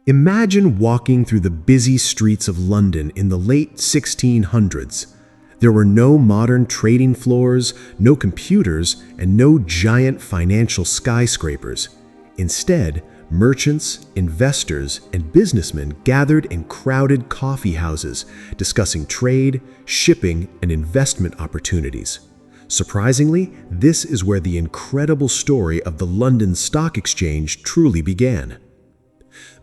Imagine walking through the busy streets of London in the late 1600s. There were no modern trading floors, no computers, and no giant financial skyscrapers. Instead, merchants, investors, and businessmen gathered in crowded coffee houses, discussing trade, shipping, and investment opportunities. Surprisingly, this is where the incredible story of the London Stock Exchange truly began.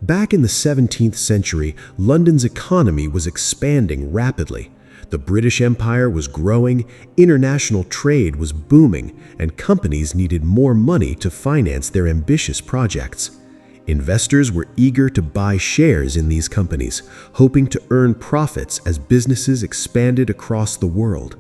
Back in the 17th century, London's economy was expanding rapidly. The British Empire was growing, international trade was booming, and companies needed more money to finance their ambitious projects. Investors were eager to buy shares in these companies, hoping to earn profits as businesses expanded across the world.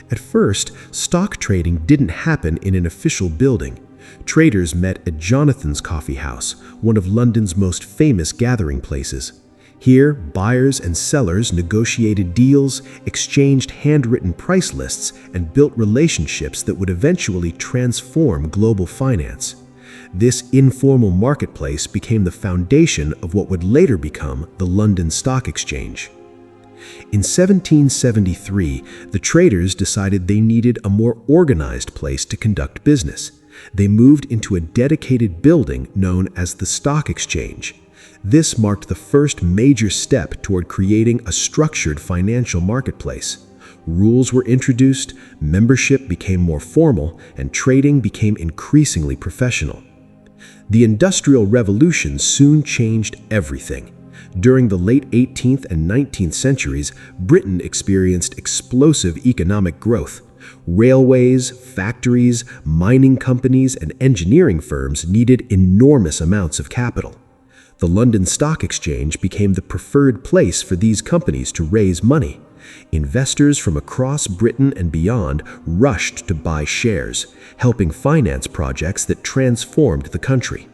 At first, stock trading didn't happen in an official building. Traders met at Jonathan's Coffee House, one of London's most famous gathering places. Here, buyers and sellers negotiated deals, exchanged handwritten price lists, and built relationships that would eventually transform global finance. This informal marketplace became the foundation of what would later become the London Stock Exchange. In 1773, the traders decided they needed a more organized place to conduct business. They moved into a dedicated building known as the Stock Exchange. This marked the first major step toward creating a structured financial marketplace. Rules were introduced, membership became more formal, and trading became increasingly professional. The Industrial Revolution soon changed everything. During the late 18th and 19th centuries, Britain experienced explosive economic growth. Railways, factories, mining companies, and engineering firms needed enormous amounts of capital. The London Stock Exchange became the preferred place for these companies to raise money. Investors from across Britain and beyond rushed to buy shares, helping finance projects that transformed the country.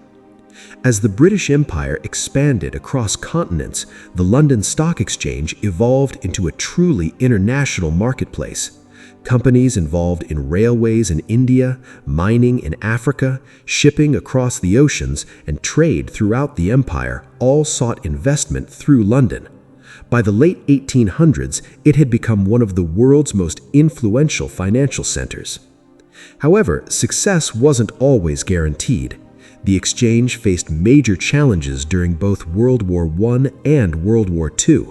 As the British Empire expanded across continents, the London Stock Exchange evolved into a truly international marketplace. Companies involved in railways in India, mining in Africa, shipping across the oceans, and trade throughout the empire all sought investment through London. By the late 1800s, it had become one of the world's most influential financial centers. However, success wasn't always guaranteed. The exchange faced major challenges during both World War I and World War II.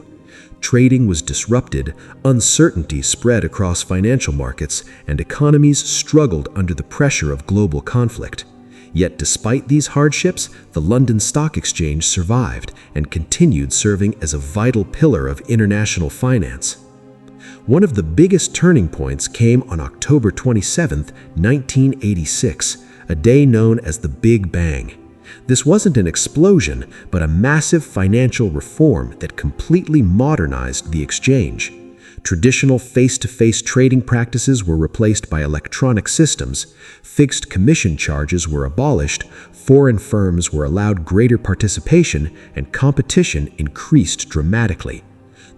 Trading was disrupted, uncertainty spread across financial markets, and economies struggled under the pressure of global conflict. Yet despite these hardships, the London Stock Exchange survived and continued serving as a vital pillar of international finance. One of the biggest turning points came on October 27, 1986, a day known as the Big Bang. This wasn't an explosion, but a massive financial reform that completely modernized the exchange. Traditional face-to-face trading practices were replaced by electronic systems, fixed commission charges were abolished, foreign firms were allowed greater participation, and competition increased dramatically.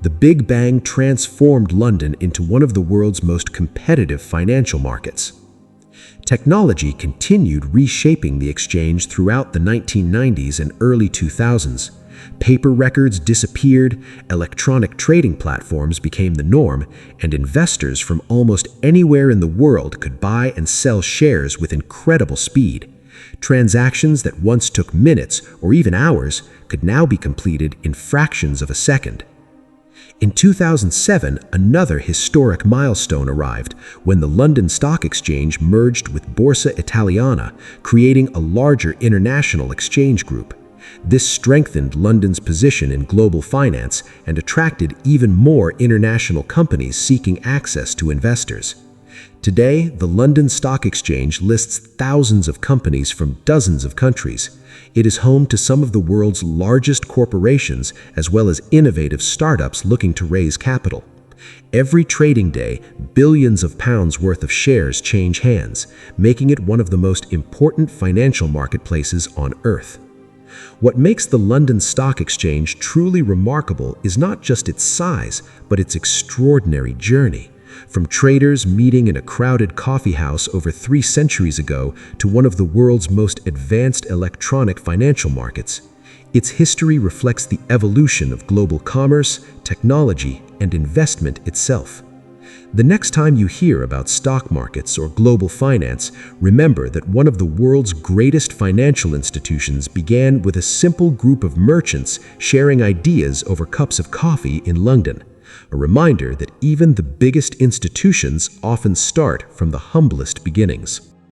The Big Bang transformed London into one of the world's most competitive financial markets. Technology continued reshaping the exchange throughout the 1990s and early 2000s. Paper records disappeared, electronic trading platforms became the norm, and investors from almost anywhere in the world could buy and sell shares with incredible speed. Transactions that once took minutes or even hours could now be completed in fractions of a second. In 2007, another historic milestone arrived when the London Stock Exchange merged with Borsa Italiana, creating a larger international exchange group. This strengthened London's position in global finance and attracted even more international companies seeking access to investors. Today, the London Stock Exchange lists thousands of companies from dozens of countries. It is home to some of the world's largest corporations, as well as innovative startups looking to raise capital. Every trading day, billions of pounds worth of shares change hands, making it one of the most important financial marketplaces on Earth. What makes the London Stock Exchange truly remarkable is not just its size, but its extraordinary journey. From traders meeting in a crowded coffee house over 3 centuries ago to one of the world's most advanced electronic financial markets, Its history reflects the evolution of global commerce, technology, and investment itself. The next time you hear about stock markets or global finance, remember that one of the world's greatest financial institutions began with a simple group of merchants sharing ideas over cups of coffee in London. A reminder that even the biggest institutions often start from the humblest beginnings.